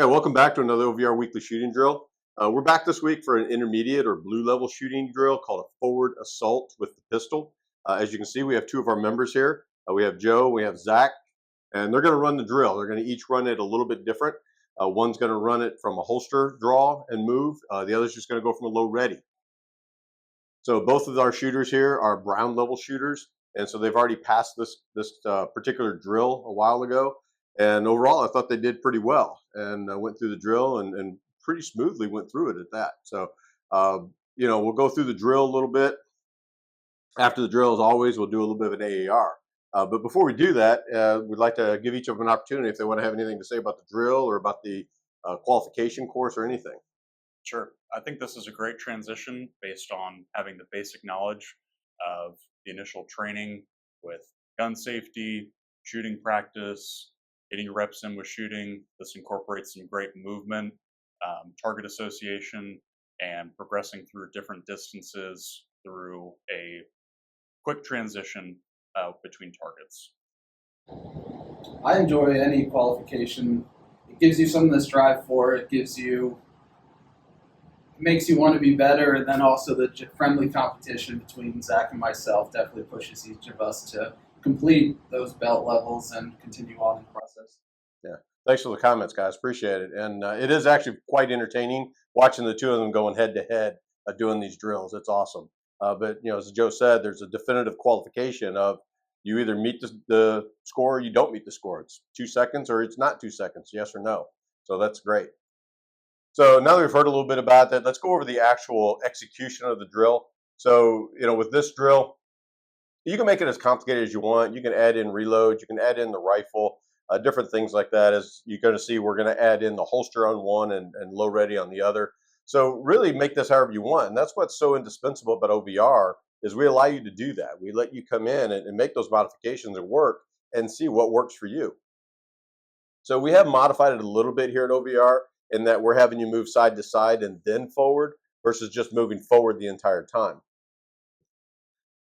Yeah, welcome back to another OVR weekly shooting drill. We're back this week for an intermediate or blue level shooting drill called a forward assault with the pistol. As you can see, we have two of our members here. We have Joe, we have Zach, and they're going to run the drill. They're going to each run it a little bit different. One's going to run it from a holster draw and move. The other's just going to go from a low ready. So both of our shooters here are brown level shooters, and so they've already passed this particular drill a while ago. And overall, I thought they did pretty well, and went through the drill and pretty smoothly went through it at that. So, we'll go through the drill a little bit. After the drill, as always, we'll do a little bit of an AAR. But before we do that, we'd like to give each of them an opportunity if they want to have anything to say about the drill or about the qualification course or anything. Sure. I think this is a great transition based on having the basic knowledge of the initial training with gun safety, shooting practice, getting your reps in with shooting. This incorporates some great movement, target association, and progressing through different distances through a quick transition between targets. I enjoy any qualification. It gives you something to strive for. It makes you want to be better, and then also the friendly competition between Zach and myself definitely pushes each of us to complete those belt levels and continue on in the process. Yeah, thanks for the comments, guys. Appreciate it. And it is actually quite entertaining watching the two of them going head to head doing these drills. It's awesome. But as Joe said, there's a definitive qualification of you either meet the score or you don't meet the score. It's 2 seconds or it's not 2 seconds, yes or no. So that's great. So now that we've heard a little bit about that, let's go over the actual execution of the drill. So, with this drill, you can make it as complicated as you want. You can add in reload, you can add in the rifle, different things like that. As you're going to see, we're going to add in the holster on one and low ready on the other. So really make this however you want. And that's what's so indispensable about OVR is we allow you to do that. We let you come in and make those modifications and work and see what works for you. So we have modified it a little bit here at OVR in that we're having you move side to side and then forward versus just moving forward the entire time.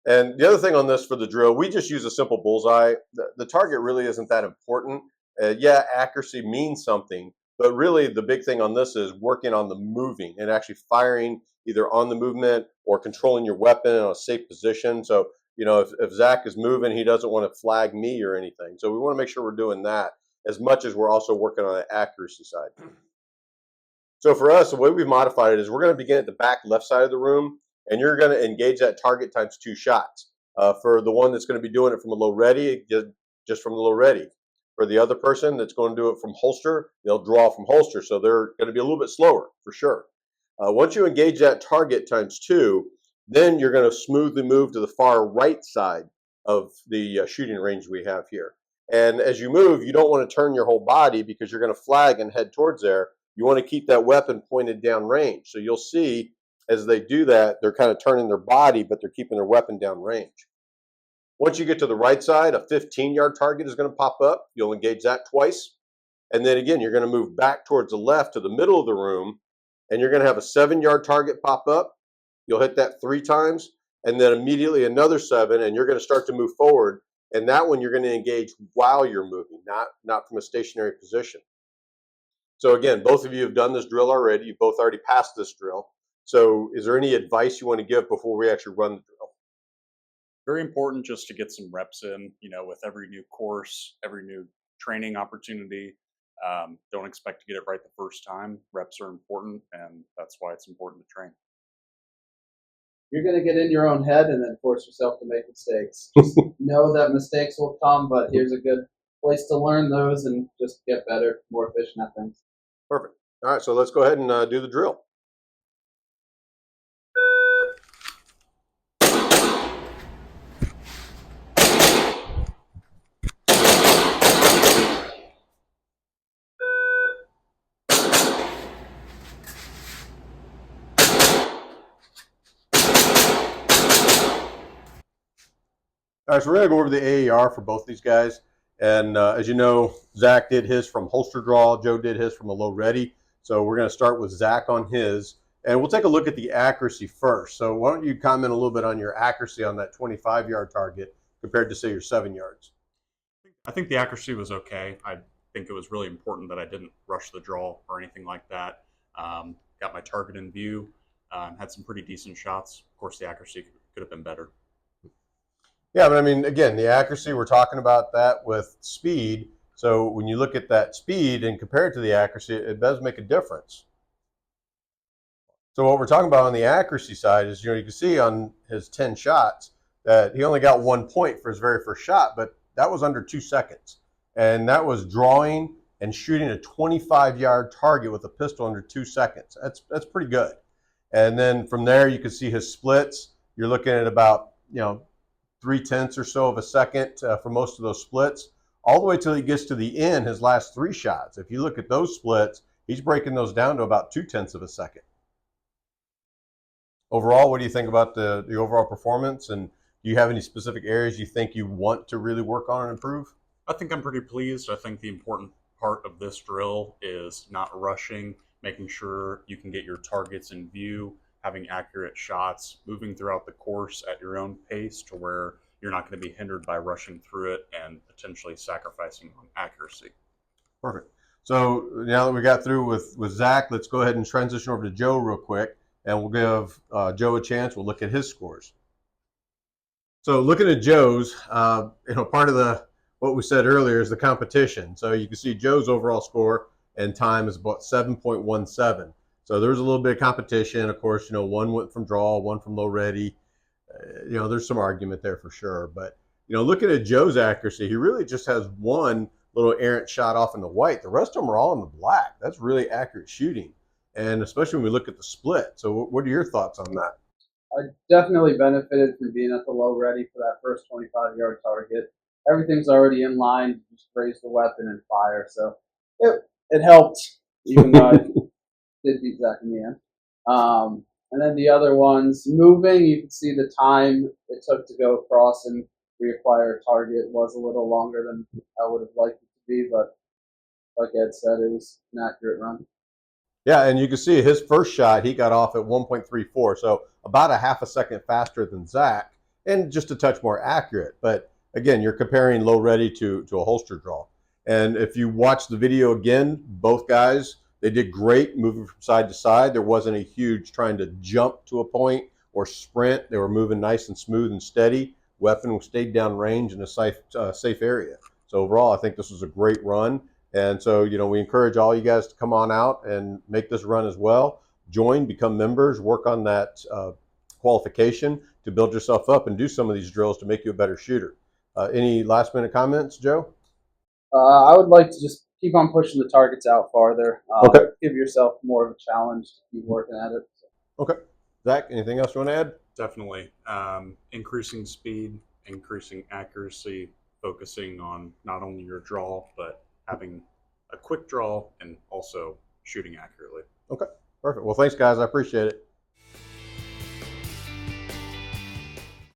And the other thing on this for the drill, we just use a simple bullseye. The target really isn't that important. Yeah, accuracy means something, but really the big thing on this is working on the moving and actually firing either on the movement or controlling your weapon in a safe position. So, if Zach is moving, he doesn't want to flag me or anything. So we want to make sure we're doing that as much as we're also working on the accuracy side. So for us, the way we've modified it is we're going to begin at the back left side of the room, and you're going to engage that target times 2 shots. For the one that's going to be doing it from a low ready, just from the low ready. For the other person that's going to do it from holster, they'll draw from holster. So they're going to be a little bit slower for sure. Once you engage that target times 2, then you're going to smoothly move to the far right side of the shooting range we have here. And as you move, you don't want to turn your whole body because you're going to flag and head towards there. You want to keep that weapon pointed down range. So you'll see as they do that, they're kind of turning their body, but they're keeping their weapon down range. Once you get to the right side, a 15-yard target is going to pop up. You'll engage that twice. And then again, you're going to move back towards the left to the middle of the room, and you're going to have a 7-yard target pop up. You'll hit that 3 times, and then immediately another 7, and you're going to start to move forward. And that one you're going to engage while you're moving, not from a stationary position. So again, both of you have done this drill already. You both already passed this drill. So is there any advice you want to give before we actually run the drill? Very important just to get some reps in, with every new course, every new training opportunity. Don't expect to get it right the first time. Reps are important, and that's why it's important to train. You're going to get in your own head and then force yourself to make mistakes. Just know that mistakes will come, but here's a good place to learn those and just get better, more efficient at things. Perfect. All right, so let's go ahead and do the drill. All right, so we're going to go over the AAR for both these guys. And as you know, Zach did his from holster draw. Joe did his from a low ready. So we're going to start with Zach on his. And we'll take a look at the accuracy first. So why don't you comment a little bit on your accuracy on that 25-yard target compared to, say, your 7 yards? I think the accuracy was okay. I think it was really important that I didn't rush the draw or anything like that. Got my target in view, had some pretty decent shots. Of course, the accuracy could have been better. Yeah, but I mean, again, the accuracy, we're talking about that with speed. So when you look at that speed and compare it to the accuracy, it does make a difference. So what we're talking about on the accuracy side is, you can see on his 10 shots that he only got 1 point for his very first shot, but that was under 2 seconds. And that was drawing and shooting a 25-yard target with a pistol under 2 seconds. That's pretty good. And then from there, you can see his splits. You're looking at about, 0.3 or so of a second for most of those splits, all the way till he gets to the end, his last 3 shots. If you look at those splits, he's breaking those down to about 0.2 of a second. Overall, what do you think about the overall performance? And do you have any specific areas you think you want to really work on and improve? I think I'm pretty pleased. I think the important part of this drill is not rushing, making sure you can get your targets in view, having accurate shots, moving throughout the course at your own pace to where you're not going to be hindered by rushing through it and potentially sacrificing on accuracy. Perfect. So now that we got through with Zach, let's go ahead and transition over to Joe real quick, and we'll give Joe a chance. We'll look at his scores. So looking at Joe's, part of what we said earlier is the competition. So you can see Joe's overall score and time is about 7.17. So there's a little bit of competition. Of course, one went from draw, one from low ready. There's some argument there for sure. But, looking at Joe's accuracy, he really just has one little errant shot off in the white. The rest of them are all in the black. That's really accurate shooting. And especially when we look at the split. So what are your thoughts on that? I definitely benefited from being at the low ready for that first 25-yard target. Everything's already in line. You just raise the weapon and fire. So it helped, even though I did beat Zach in the end. And then the other ones, moving, you can see the time it took to go across and reacquire a target was a little longer than I would have liked it to be. But like Ed said, it was an accurate run. Yeah, and you can see his first shot, he got off at 1.34, so about a half a second faster than Zach, and just a touch more accurate. But again, you're comparing low ready to a holster draw. And if you watch the video again, both guys, they did great moving from side to side. There wasn't a huge trying to jump to a point or sprint. They were moving nice and smooth and steady. Weapon stayed down range in a safe area. So overall, I think this was a great run. And so, we encourage all you guys to come on out and make this run as well. Join, become members, work on that qualification to build yourself up and do some of these drills to make you a better shooter. Any last minute comments, Joe? I would like to just keep on pushing the targets out farther. Okay. Give yourself more of a challenge to keep working at it. Okay. Zach, anything else you want to add? Definitely. Increasing speed, increasing accuracy, focusing on not only your draw, but having a quick draw and also shooting accurately. Okay, perfect. Well, thanks, guys. I appreciate it.